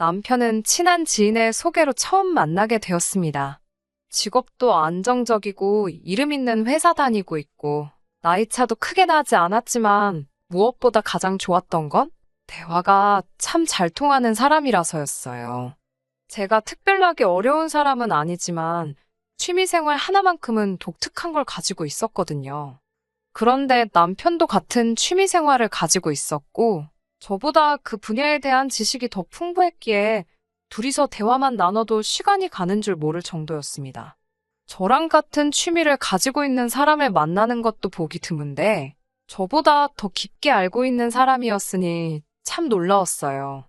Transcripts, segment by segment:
남편은 친한 지인의 소개로 처음 만나게 되었습니다. 직업도 안정적이고 이름 있는 회사 다니고 있고 나이 차도 크게 나지 않았지만 무엇보다 가장 좋았던 건 대화가 참 잘 통하는 사람이라서였어요. 제가 특별하게 어려운 사람은 아니지만 취미생활 하나만큼은 독특한 걸 가지고 있었거든요. 그런데 남편도 같은 취미생활을 가지고 있었고 저보다 그 분야에 대한 지식이 더 풍부했기에 둘이서 대화만 나눠도 시간이 가는 줄 모를 정도였습니다. 저랑 같은 취미를 가지고 있는 사람을 만나는 것도 보기 드문데 저보다 더 깊게 알고 있는 사람이었으니 참 놀라웠어요.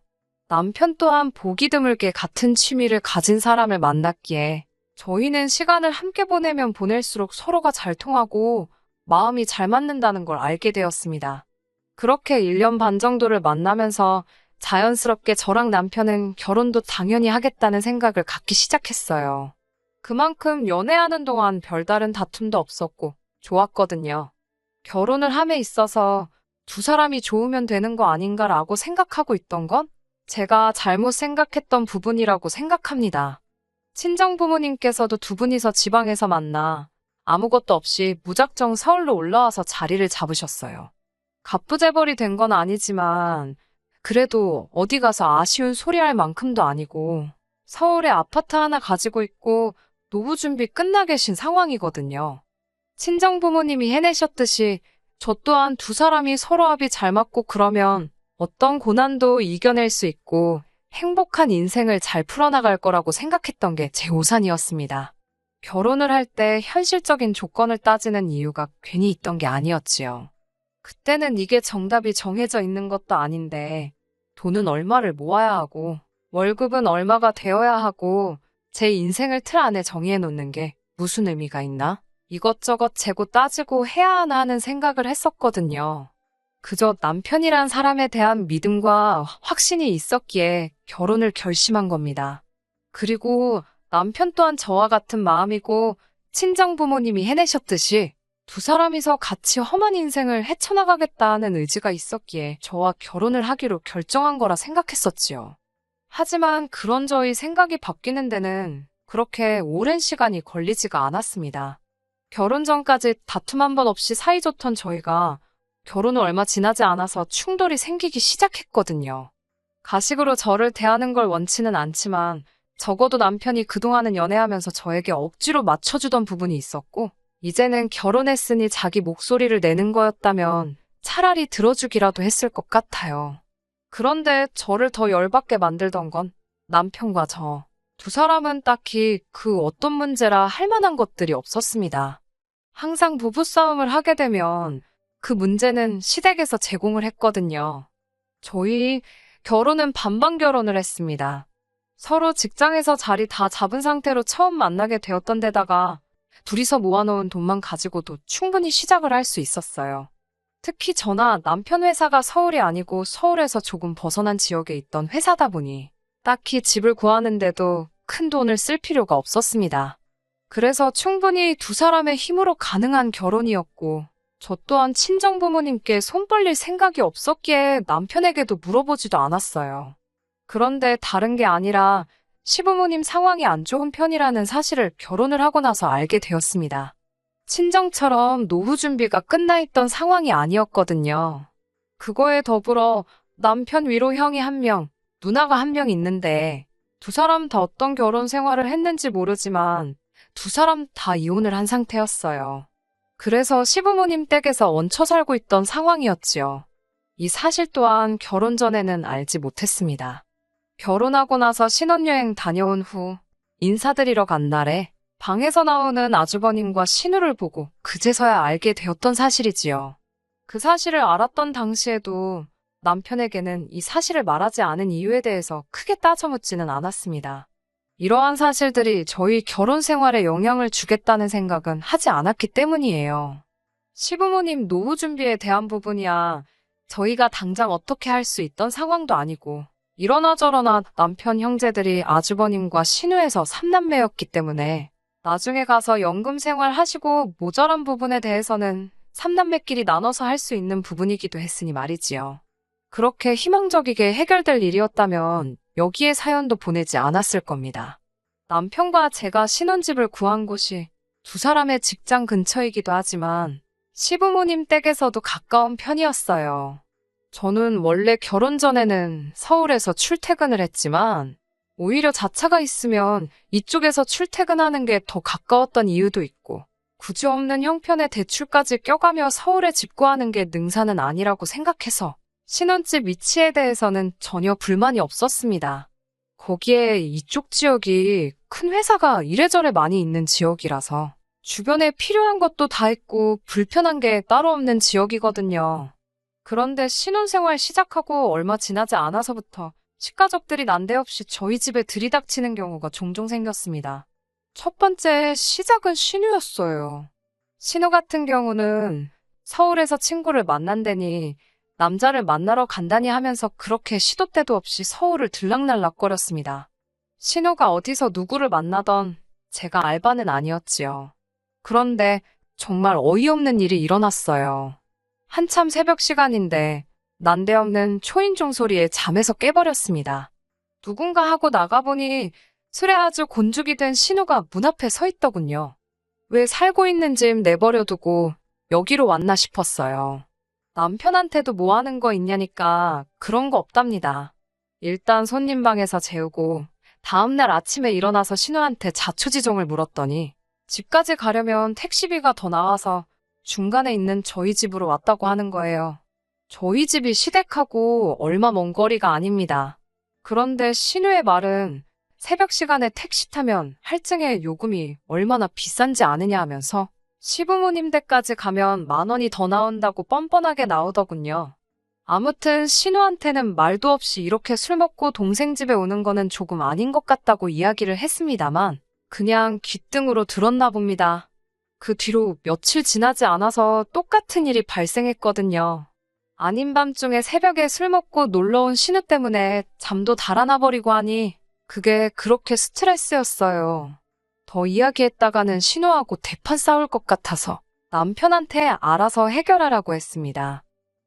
남편 또한 보기 드물게 같은 취미를 가진 사람을 만났기에 저희는 시간을 함께 보내면 보낼수록 서로가 잘 통하고 마음이 잘 맞는다는 걸 알게 되었습니다. 그렇게 1년 반 정도를 만나면서 자연스럽게 저랑 남편은 결혼도 당연히 하겠다는 생각을 갖기 시작했어요. 그만큼 연애하는 동안 별다른 다툼도 없었고 좋았거든요. 결혼을 함에 있어서 두 사람이 좋으면 되는 거 아닌가라고 생각하고 있던 건 제가 잘못 생각했던 부분이라고 생각합니다. 친정 부모님께서도 두 분이서 지방에서 만나 아무것도 없이 무작정 서울로 올라와서 자리를 잡으셨어요. 갑부재벌이 된 건 아니지만 그래도 어디 가서 아쉬운 소리 할 만큼도 아니고 서울에 아파트 하나 가지고 있고 노후 준비 끝나 계신 상황이거든요. 친정 부모님이 해내셨듯이 저 또한 두 사람이 서로 합이 잘 맞고 그러면 어떤 고난도 이겨낼 수 있고 행복한 인생을 잘 풀어나갈 거라고 생각했던 게 제 우산이었습니다. 결혼을 할 때 현실적인 조건을 따지는 이유가 괜히 있던 게 아니었지요. 그때는 이게 정답이 정해져 있는 것도 아닌데 돈은 얼마를 모아야 하고 월급은 얼마가 되어야 하고 제 인생을 틀 안에 정의해 놓는 게 무슨 의미가 있나? 이것저것 재고 따지고 해야 하나 하는 생각을 했었거든요. 그저 남편이란 사람에 대한 믿음과 확신이 있었기에 결혼을 결심한 겁니다. 그리고 남편 또한 저와 같은 마음이고 친정 부모님이 해내셨듯이 두 사람이서 같이 험한 인생을 헤쳐나가겠다는 의지가 있었기에 저와 결혼을 하기로 결정한 거라 생각했었지요. 하지만 그런 저희 생각이 바뀌는 데는 그렇게 오랜 시간이 걸리지가 않았습니다. 결혼 전까지 다툼 한 번 없이 사이좋던 저희가 결혼 후 얼마 지나지 않아서 충돌이 생기기 시작했거든요. 가식으로 저를 대하는 걸 원치는 않지만 적어도 남편이 그동안은 연애하면서 저에게 억지로 맞춰주던 부분이 있었고 이제는 결혼했으니 자기 목소리를 내는 거였다면 차라리 들어주기라도 했을 것 같아요. 그런데 저를 더 열받게 만들던 건 남편과 저 두 사람은 딱히 그 어떤 문제라 할 만한 것들이 없었습니다. 항상 부부싸움을 하게 되면 그 문제는 시댁에서 제공을 했거든요. 저희 결혼은 반반 결혼을 했습니다. 서로 직장에서 자리 다 잡은 상태로 처음 만나게 되었던 데다가 둘이서 모아놓은 돈만 가지고도 충분히 시작을 할 수 있었어요. 특히 저나 남편 회사가 서울이 아니고 서울에서 조금 벗어난 지역에 있던 회사다 보니 딱히 집을 구하는데도 큰 돈을 쓸 필요가 없었습니다. 그래서 충분히 두 사람의 힘으로 가능한 결혼이었고 저 또한 친정 부모님께 손 벌릴 생각이 없었기에 남편에게도 물어보지도 않았어요. 그런데 다른 게 아니라 시부모님 상황이 안 좋은 편이라는 사실을 결혼을 하고 나서 알게 되었습니다. 친정처럼 노후 준비가 끝나 있던 상황이 아니었거든요. 그거에 더불어 남편 위로 형이 한 명, 누나가 한 명 있는데 두 사람 다 어떤 결혼 생활을 했는지 모르지만 두 사람 다 이혼을 한 상태였어요. 그래서 시부모님 댁에서 얹혀 살고 있던 상황이었지요. 이 사실 또한 결혼 전에는 알지 못했습니다. 결혼하고 나서 신혼여행 다녀온 후 인사드리러 간 날에 방에서 나오는 아주버님과 신우를 보고 그제서야 알게 되었던 사실이지요. 그 사실을 알았던 당시에도 남편에게는 이 사실을 말하지 않은 이유에 대해서 크게 따져 묻지는 않았습니다. 이러한 사실들이 저희 결혼 생활에 영향을 주겠다는 생각은 하지 않았기 때문이에요. 시부모님 노후 준비에 대한 부분이야 저희가 당장 어떻게 할 수 있던 상황도 아니고 이러나 저러나 남편 형제들이 아주버님과 신우에서 3남매였기 때문에 나중에 가서 연금 생활 하시고 모자란 부분에 대해서는 3남매끼리 나눠서 할 수 있는 부분이기도 했으니 말이지요. 그렇게 희망적이게 해결될 일이었다면 여기에 사연도 보내지 않았을 겁니다. 남편과 제가 신혼집을 구한 곳이 두 사람의 직장 근처이기도 하지만 시부모님 댁에서도 가까운 편이었어요. 저는 원래 결혼 전에는 서울에서 출퇴근을 했지만 오히려 자차가 있으면 이쪽에서 출퇴근하는 게 더 가까웠던 이유도 있고 굳이 없는 형편에 대출까지 껴가며 서울에 집 구하는 게 능사는 아니라고 생각해서 신혼집 위치에 대해서는 전혀 불만이 없었습니다. 거기에 이쪽 지역이 큰 회사가 이래저래 많이 있는 지역이라서 주변에 필요한 것도 다 있고 불편한 게 따로 없는 지역이거든요. 그런데 신혼생활 시작하고 얼마 지나지 않아서부터 식가족들이 난데없이 저희 집에 들이닥치는 경우가 종종 생겼습니다. 첫 번째 시작은 신우였어요. 신우 같은 경우는 서울에서 친구를 만난다니 남자를 만나러 간다니 하면서 그렇게 시도 때도 없이 서울을 들락날락거렸습니다. 신우가 어디서 누구를 만나던 제가 알바는 아니었지요. 그런데 정말 어이없는 일이 일어났어요. 한참 새벽 시간인데 난데없는 초인종 소리에 잠에서 깨버렸습니다. 누군가 하고 나가보니 술에 아주 곤죽이 된 신우가 문 앞에 서 있더군요. 왜 살고 있는 집 내버려두고 여기로 왔나 싶었어요. 남편한테도 뭐 하는 거 있냐니까 그런 거 없답니다. 일단 손님 방에서 재우고 다음날 아침에 일어나서 신우한테 자초지종을 물었더니 집까지 가려면 택시비가 더 나와서 중간에 있는 저희 집으로 왔다고 하는 거예요. 저희 집이 시댁하고 얼마 먼 거리가 아닙니다. 그런데 신우의 말은 새벽 시간에 택시 타면 할증의 요금이 얼마나 비싼지 아느냐 하면서 시부모님 댁까지 가면 10,000원이 더 나온다고 뻔뻔하게 나오더군요. 아무튼 신우한테는 말도 없이 이렇게 술 먹고 동생 집에 오는 거는 조금 아닌 것 같다고 이야기를 했습니다만 그냥 귓등으로 들었나 봅니다. 그 뒤로 며칠 지나지 않아서 똑같은 일이 발생했거든요. 아닌 밤중에 새벽에 술 먹고 놀러온 신우 때문에 잠도 달아나 버리고 하니 그게 그렇게 스트레스였어요. 더 이야기했다가는 신우하고 대판 싸울 것 같아서 남편한테 알아서 해결하라고 했습니다.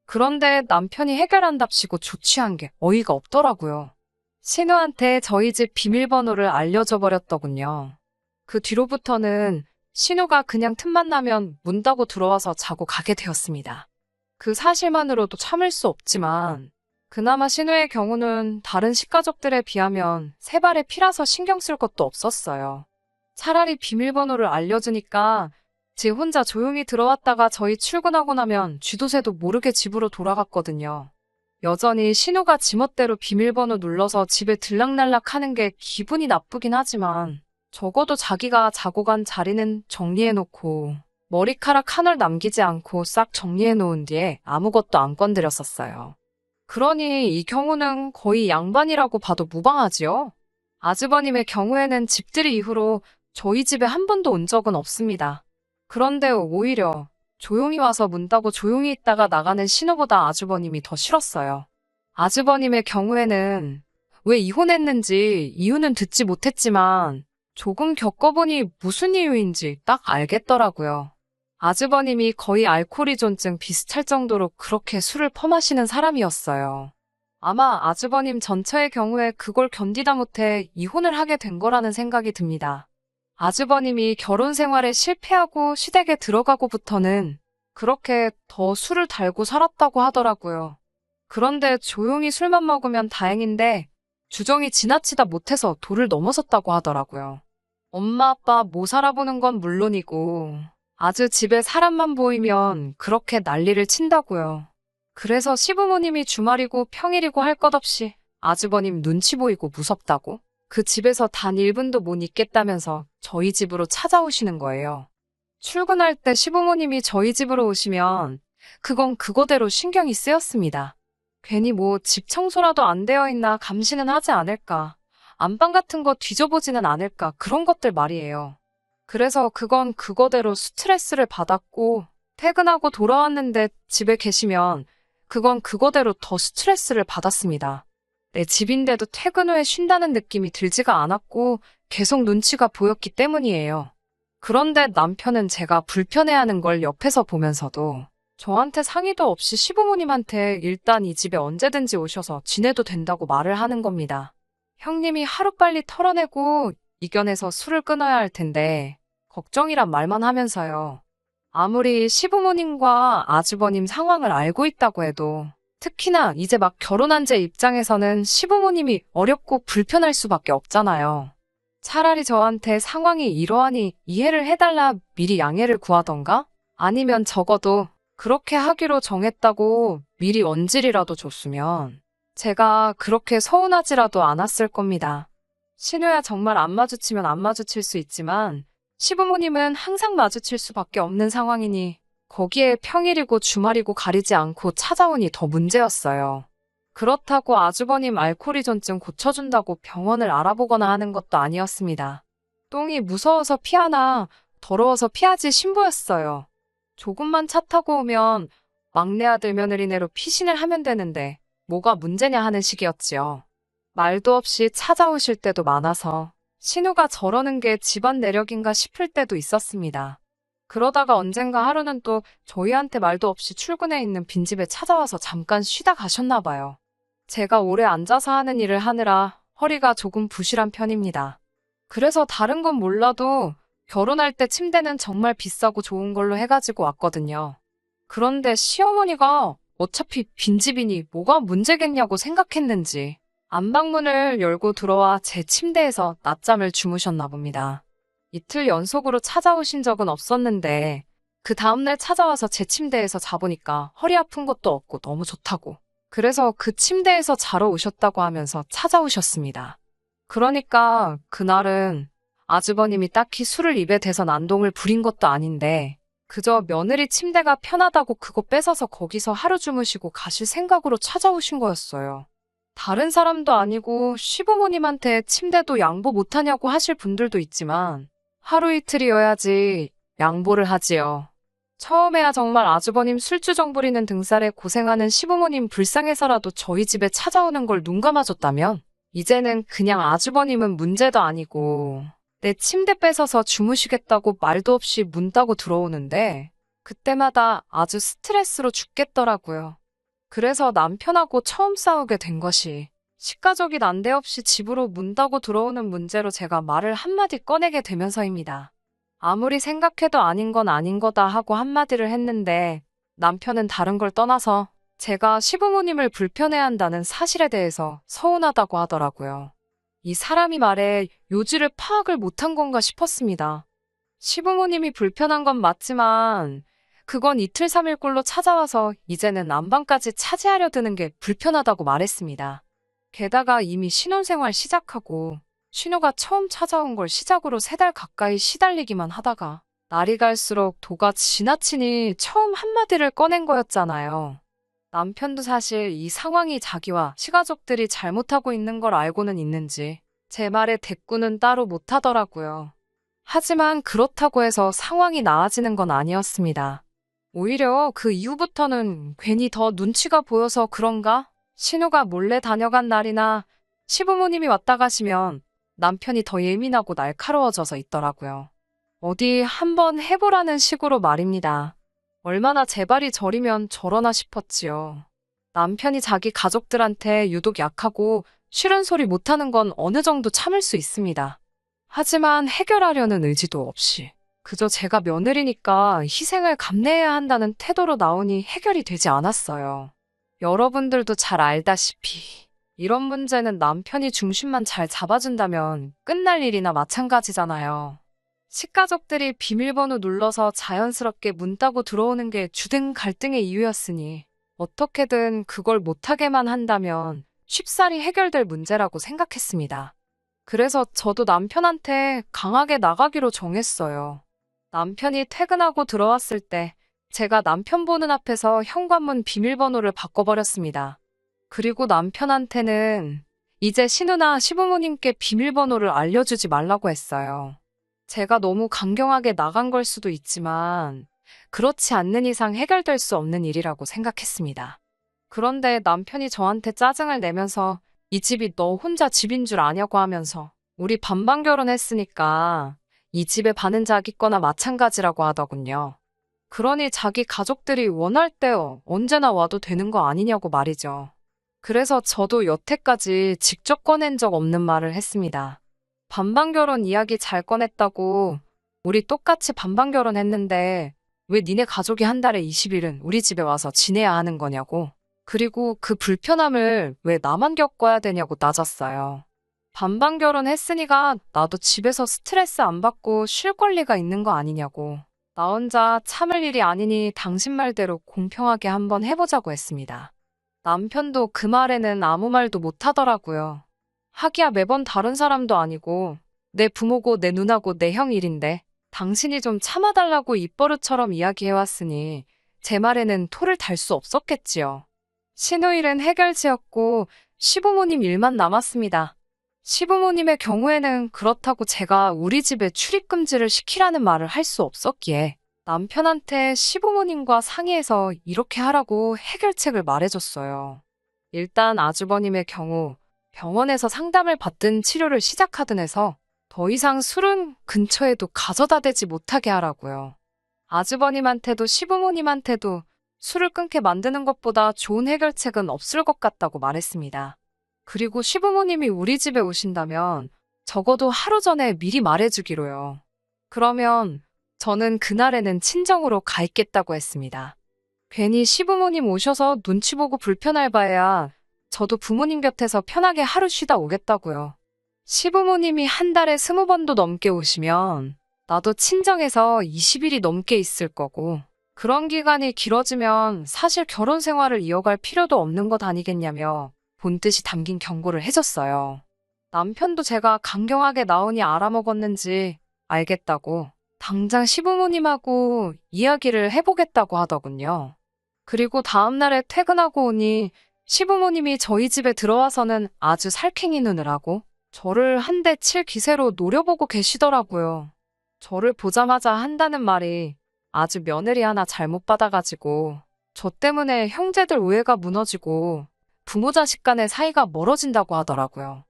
그런데 남편이 해결한답시고 조치한 게 어이가 없더라고요. 신우한테 저희 집 비밀번호를 알려줘 버렸더군요. 그 뒤로부터는 신우가 그냥 틈만 나면 문 닫고 들어와서 자고 가게 되었습니다. 그 사실만으로도 참을 수 없지만 그나마 신우의 경우는 다른 식가족들에 비하면 세 발의 피라서 신경 쓸 것도 없었어요. 차라리 비밀번호를 알려주니까 지 혼자 조용히 들어왔다가 저희 출근하고 나면 쥐도새도 모르게 집으로 돌아갔거든요. 여전히 신우가 지멋대로 비밀번호 눌러서 집에 들락날락 하는 게 기분이 나쁘긴 하지만 적어도 자기가 자고 간 자리는 정리해놓고 머리카락 한 올 남기지 않고 싹 정리해놓은 뒤에 아무것도 안 건드렸었어요. 그러니 이 경우는 거의 양반이라고 봐도 무방하지요. 아주버님의 경우에는 집들이 이후로 저희 집에 한 번도 온 적은 없습니다. 그런데 오히려 조용히 와서 문 닫고 조용히 있다가 나가는 신우보다 아주버님이 더 싫었어요. 아주버님의 경우에는 왜 이혼했는지 이유는 듣지 못했지만 조금 겪어보니 무슨 이유인지 딱 알겠더라고요. 아주버님이 거의 알코올依존증 비슷할 정도로 그렇게 술을 퍼마시는 사람이었어요. 아마 아주버님 전처의 경우에 그걸 견디다 못해 이혼을 하게 된 거라는 생각이 듭니다. 아주버님이 결혼 생활에 실패하고 시댁에 들어가고부터는 그렇게 더 술을 달고 살았다고 하더라고요. 그런데 조용히 술만 먹으면 다행인데 주정이 지나치다 못해서 도를 넘어섰다고 하더라고요. 엄마 아빠 못 살아보는 건 물론이고 아주 집에 사람만 보이면 그렇게 난리를 친다고요. 그래서 시부모님이 주말이고 평일이고 할 것 없이 아주버님 눈치 보이고 무섭다고 그 집에서 단 1분도 못 있겠다면서 저희 집으로 찾아오시는 거예요. 출근할 때 시부모님이 저희 집으로 오시면 그건 그거대로 신경이 쓰였습니다. 괜히 뭐 집 청소라도 안 되어 있나 감시는 하지 않을까, 안방 같은 거 뒤져보지는 않을까 그런 것들 말이에요. 그래서 그건 그거대로 스트레스를 받았고 퇴근하고 돌아왔는데 집에 계시면 그건 그거대로 더 스트레스를 받았습니다. 내 집인데도 퇴근 후에 쉰다는 느낌이 들지가 않았고 계속 눈치가 보였기 때문이에요. 그런데 남편은 제가 불편해하는 걸 옆에서 보면서도 저한테 상의도 없이 시부모님한테 일단 이 집에 언제든지 오셔서 지내도 된다고 말을 하는 겁니다. 형님이 하루빨리 털어내고 이겨내서 술을 끊어야 할 텐데 걱정이란 말만 하면서요. 아무리 시부모님과 아주버님 상황을 알고 있다고 해도 특히나 이제 막 결혼한 제 입장에서는 시부모님이 어렵고 불편할 수밖에 없잖아요. 차라리 저한테 상황이 이러하니 이해를 해달라 미리 양해를 구하던가? 아니면 적어도 그렇게 하기로 정했다고 미리 언질이라도 줬으면 제가 그렇게 서운하지라도 않았을 겁니다. 신우야 정말 안 마주치면 안 마주칠 수 있지만 시부모님은 항상 마주칠 수밖에 없는 상황이니 거기에 평일이고 주말이고 가리지 않고 찾아오니 더 문제였어요. 그렇다고 아주버님 알코올이전증 고쳐준다고 병원을 알아보거나 하는 것도 아니었습니다. 똥이 무서워서 피하나 더러워서 피하지 신부였어요. 조금만 차 타고 오면 막내 아들 며느리네로 피신을 하면 되는데 뭐가 문제냐 하는 식이었지요. 말도 없이 찾아오실 때도 많아서 신우가 저러는 게 집안 내력인가 싶을 때도 있었습니다. 그러다가 언젠가 하루는 또 저희한테 말도 없이 출근해 있는 빈집에 찾아와서 잠깐 쉬다 가셨나 봐요. 제가 오래 앉아서 하는 일을 하느라 허리가 조금 부실한 편입니다. 그래서 다른 건 몰라도 결혼할 때 침대는 정말 비싸고 좋은 걸로 해가지고 왔거든요. 그런데 시어머니가 어차피 빈집이니 뭐가 문제겠냐고 생각했는지 안방문을 열고 들어와 제 침대에서 낮잠을 주무셨나 봅니다. 이틀 연속으로 찾아오신 적은 없었는데 그 다음날 찾아와서 제 침대에서 자보니까 허리 아픈 것도 없고 너무 좋다고. 그래서 그 침대에서 자러 오셨다고 하면서 찾아오셨습니다. 그러니까 그날은 아주버님이 딱히 술을 입에 대서 난동을 부린 것도 아닌데 그저 며느리 침대가 편하다고 그거 뺏어서 거기서 하루 주무시고 가실 생각으로 찾아오신 거였어요. 다른 사람도 아니고 시부모님한테 침대도 양보 못하냐고 하실 분들도 있지만 하루 이틀이어야지 양보를 하지요. 처음에야 정말 아주버님 술주정 부리는 등살에 고생하는 시부모님 불쌍해서라도 저희 집에 찾아오는 걸 눈 감아줬다면 이제는 그냥 아주버님은 문제도 아니고 내 침대 뺏어서 주무시겠다고 말도 없이 문 따고 들어오는데 그때마다 아주 스트레스로 죽겠더라고요. 그래서 남편하고 처음 싸우게 된 것이 시가족이 난데없이 집으로 문 따고 들어오는 문제로 제가 말을 한마디 꺼내게 되면서입니다. 아무리 생각해도 아닌 건 아닌 거다 하고 한마디를 했는데 남편은 다른 걸 떠나서 제가 시부모님을 불편해한다는 사실에 대해서 서운하다고 하더라고요. 이 사람이 말에 요지를 파악을 못한 건가 싶었습니다. 시부모님이 불편한 건 맞지만 그건 이틀 삼일꼴로 찾아와서 이제는 안방까지 차지하려 드는 게 불편하다고 말했습니다. 게다가 이미 신혼생활 시작하고 신우가 처음 찾아온 걸 시작으로 3달 가까이 시달리기만 하다가 날이 갈수록 도가 지나치니 처음 한마디를 꺼낸 거였잖아요. 남편도 사실 이 상황이 자기와 시가족들이 잘못하고 있는 걸 알고는 있는지 제 말에 대꾸는 따로 못하더라고요. 하지만 그렇다고 해서 상황이 나아지는 건 아니었습니다. 오히려 그 이후부터는 괜히 더 눈치가 보여서 그런가? 신우가 몰래 다녀간 날이나 시부모님이 왔다 가시면 남편이 더 예민하고 날카로워져서 있더라고요. 어디 한번 해보라는 식으로 말입니다. 얼마나 제 발이 저리면 저러나 싶었지요. 남편이 자기 가족들한테 유독 약하고 싫은 소리 못하는 건 어느 정도 참을 수 있습니다. 하지만 해결하려는 의지도 없이 그저 제가 며느리니까 희생을 감내해야 한다는 태도로 나오니 해결이 되지 않았어요. 여러분들도 잘 알다시피 이런 문제는 남편이 중심만 잘 잡아준다면 끝날 일이나 마찬가지잖아요. 식가족들이 비밀번호 눌러서 자연스럽게 문 따고 들어오는 게 주된 갈등의 이유였으니 어떻게든 그걸 못하게만 한다면 쉽사리 해결될 문제라고 생각했습니다. 그래서 저도 남편한테 강하게 나가기로 정했어요. 남편이 퇴근하고 들어왔을 때 제가 남편 보는 앞에서 현관문 비밀번호를 바꿔버렸습니다. 그리고 남편한테는 이제 신우나 시부모님께 비밀번호를 알려주지 말라고 했어요. 제가 너무 강경하게 나간 걸 수도 있지만 그렇지 않는 이상 해결될 수 없는 일이라고 생각했습니다. 그런데 남편이 저한테 짜증을 내면서 이 집이 너 혼자 집인 줄 아냐고 하면서 우리 반반 결혼했으니까 이 집의 반은 자기 거나 마찬가지라고 하더군요. 그러니 자기 가족들이 원할 때 언제나 와도 되는 거 아니냐고 말이죠. 그래서 저도 여태까지 직접 꺼낸 적 없는 말을 했습니다. 반반 결혼 이야기 잘 꺼냈다고. 우리 똑같이 반반 결혼했는데 왜 니네 가족이 한 달에 20일은 우리 집에 와서 지내야 하는 거냐고. 그리고 그 불편함을 왜 나만 겪어야 되냐고 따졌어요. 반반 결혼했으니까 나도 집에서 스트레스 안 받고 쉴 권리가 있는 거 아니냐고. 나 혼자 참을 일이 아니니 당신 말대로 공평하게 한번 해보자고 했습니다. 남편도 그 말에는 아무 말도 못 하더라고요. 하기야 매번 다른 사람도 아니고 내 부모고 내 누나고 내 형 일인데 당신이 좀 참아달라고 입버릇처럼 이야기해왔으니 제 말에는 토를 달 수 없었겠지요. 신우일은 해결지었고 시부모님 일만 남았습니다. 시부모님의 경우에는 그렇다고 제가 우리 집에 출입금지를 시키라는 말을 할 수 없었기에 남편한테 시부모님과 상의해서 이렇게 하라고 해결책을 말해줬어요. 일단 아주버님의 경우 병원에서 상담을 받든 치료를 시작하든 해서 더 이상 술은 근처에도 가져다 대지 못하게 하라고요. 아주버님한테도 시부모님한테도 술을 끊게 만드는 것보다 좋은 해결책은 없을 것 같다고 말했습니다. 그리고 시부모님이 우리 집에 오신다면 적어도 하루 전에 미리 말해주기로요. 그러면 저는 그날에는 친정으로 가 있겠다고 했습니다. 괜히 시부모님 오셔서 눈치 보고 불편할 바에야 저도 부모님 곁에서 편하게 하루 쉬다 오겠다고요. 시부모님이 한 달에 20번도 넘게 오시면 나도 친정에서 20일이 넘게 있을 거고 그런 기간이 길어지면 사실 결혼 생활을 이어갈 필요도 없는 것 아니겠냐며 본뜻이 담긴 경고를 해줬어요. 남편도 제가 강경하게 나오니 알아먹었는지 알겠다고 당장 시부모님하고 이야기를 해보겠다고 하더군요. 그리고 다음날에 퇴근하고 오니 시부모님이 저희 집에 들어와서는 아주 살쾡이 눈을 하고 저를 한 대 칠 기세로 노려보고 계시더라고요. 저를 보자마자 한다는 말이 아주 며느리 하나 잘못 받아가지고 저 때문에 형제들 우애가 무너지고 부모 자식 간의 사이가 멀어진다고 하더라고요.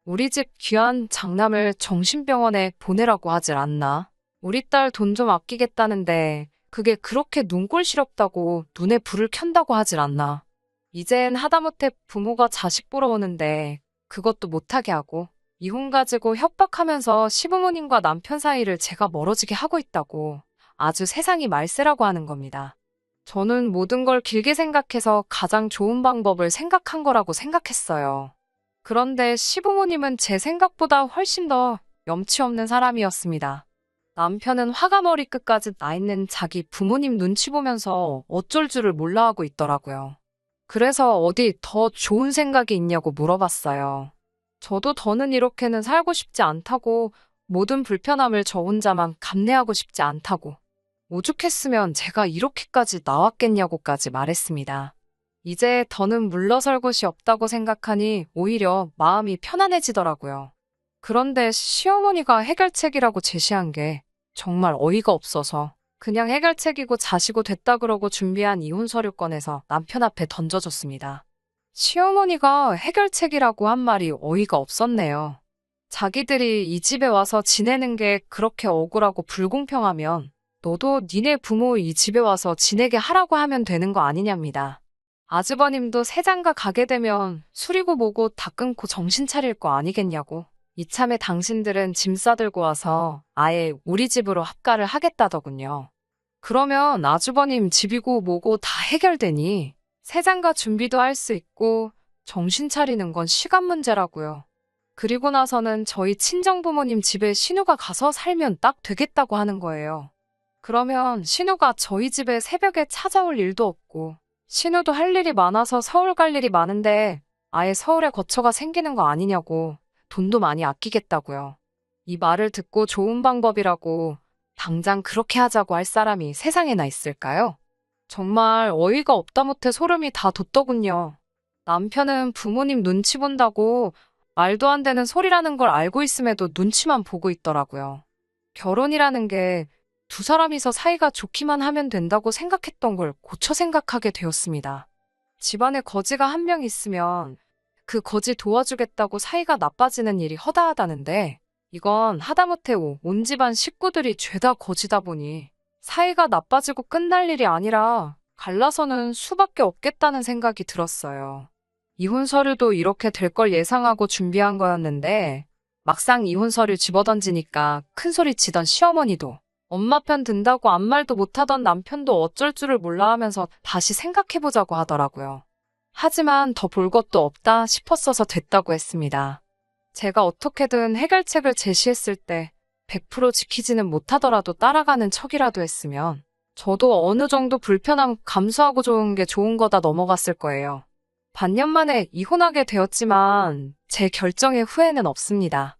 우리 집 귀한 장남을 정신병원에 보내라고 하질 않나? 우리 딸 돈 좀 아끼겠다는데 그게 그렇게 눈꼴시럽다고 눈에 불을 켠다고 하질 않나? 이젠 하다못해 부모가 자식 보러 오는데 그것도 못하게 하고 이혼 가지고 협박하면서 시부모님과 남편 사이를 제가 멀어지게 하고 있다고 아주 세상이 말세라고 하는 겁니다. 저는 모든 걸 길게 생각해서 가장 좋은 방법을 생각한 거라고 생각했어요. 그런데 시부모님은 제 생각보다 훨씬 더 염치 없는 사람이었습니다. 남편은 화가 머리끝까지 나 있는 자기 부모님 눈치 보면서 어쩔 줄을 몰라 하고 있더라고요. 그래서 어디 더 좋은 생각이 있냐고 물어봤어요. 저도 더는 이렇게는 살고 싶지 않다고 모든 불편함을 저 혼자만 감내하고 싶지 않다고 오죽했으면 제가 이렇게까지 나왔겠냐고까지 말했습니다. 이제 더는 물러설 곳이 없다고 생각하니 오히려 마음이 편안해지더라고요. 그런데 시어머니가 해결책이라고 제시한 게 정말 어이가 없어서 그냥 해결책이고 자시고 됐다 그러고 준비한 이혼 서류 꺼내서 남편 앞에 던져줬습니다. 시어머니가 해결책이라고 한 말이 어이가 없었네요. 자기들이 이 집에 와서 지내는 게 그렇게 억울하고 불공평하면 너도 니네 부모 이 집에 와서 지내게 하라고 하면 되는 거 아니냐입니다. 아주버님도 새장가 가게 되면 술이고 뭐고 다 끊고 정신 차릴 거 아니겠냐고. 이참에 당신들은 짐 싸들고 와서 아예 우리 집으로 합가를 하겠다더군요. 그러면 아주버님 집이고 뭐고 다 해결되니 새장가 준비도 할 수 있고 정신 차리는 건 시간 문제라고요. 그리고 나서는 저희 친정부모님 집에 신우가 가서 살면 딱 되겠다고 하는 거예요. 그러면 신우가 저희 집에 새벽에 찾아올 일도 없고 신우도 할 일이 많아서 서울 갈 일이 많은데 아예 서울에 거처가 생기는 거 아니냐고 돈도 많이 아끼겠다고요. 이 말을 듣고 좋은 방법이라고 당장 그렇게 하자고 할 사람이 세상에나 있을까요? 정말 어이가 없다 못해 소름이 다 돋더군요. 남편은 부모님 눈치 본다고 말도 안 되는 소리라는 걸 알고 있음에도 눈치만 보고 있더라고요. 결혼이라는 게 두 사람이서 사이가 좋기만 하면 된다고 생각했던 걸 고쳐 생각하게 되었습니다. 집안에 거지가 한 명 있으면 그 거지 도와주겠다고 사이가 나빠지는 일이 허다하다는데 이건 하다못해 온 집안 식구들이 죄다 거지다 보니 사이가 나빠지고 끝날 일이 아니라 갈라서는 수밖에 없겠다는 생각이 들었어요. 이혼 서류도 이렇게 될 걸 예상하고 준비한 거였는데 막상 이혼 서류 집어던지니까 큰소리 치던 시어머니도 엄마 편 든다고 아무 말도 못하던 남편도 어쩔 줄을 몰라 하면서 다시 생각해보자고 하더라고요. 하지만 더 볼 것도 없다 싶었어서 됐다고 했습니다. 제가 어떻게든 해결책을 제시했을 때 100% 지키지는 못하더라도 따라가는 척이라도 했으면 저도 어느 정도 불편함 감수하고 좋은 게 좋은 거다 넘어갔을 거예요. 반년 만에 이혼하게 되었지만 제 결정에 후회는 없습니다.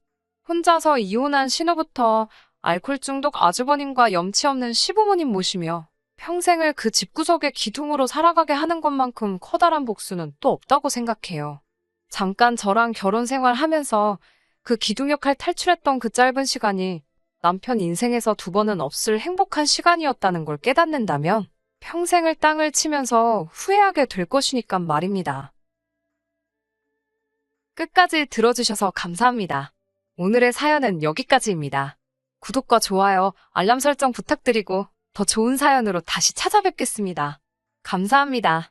혼자서 이혼한 신우부터 알코올 중독 아주버님과 염치 없는 시부모님 모시며 평생을 그 집구석의 기둥으로 살아가게 하는 것만큼 커다란 복수는 또 없다고 생각해요. 잠깐 저랑 결혼 생활하면서 그 기둥 역할 탈출했던 그 짧은 시간이 남편 인생에서 두 번은 없을 행복한 시간이었다는 걸 깨닫는다면 평생을 땅을 치면서 후회하게 될 것이니까 말입니다. 끝까지 들어주셔서 감사합니다. 오늘의 사연은 여기까지입니다. 구독과 좋아요, 알람 설정 부탁드리고 더 좋은 사연으로 다시 찾아뵙겠습니다. 감사합니다.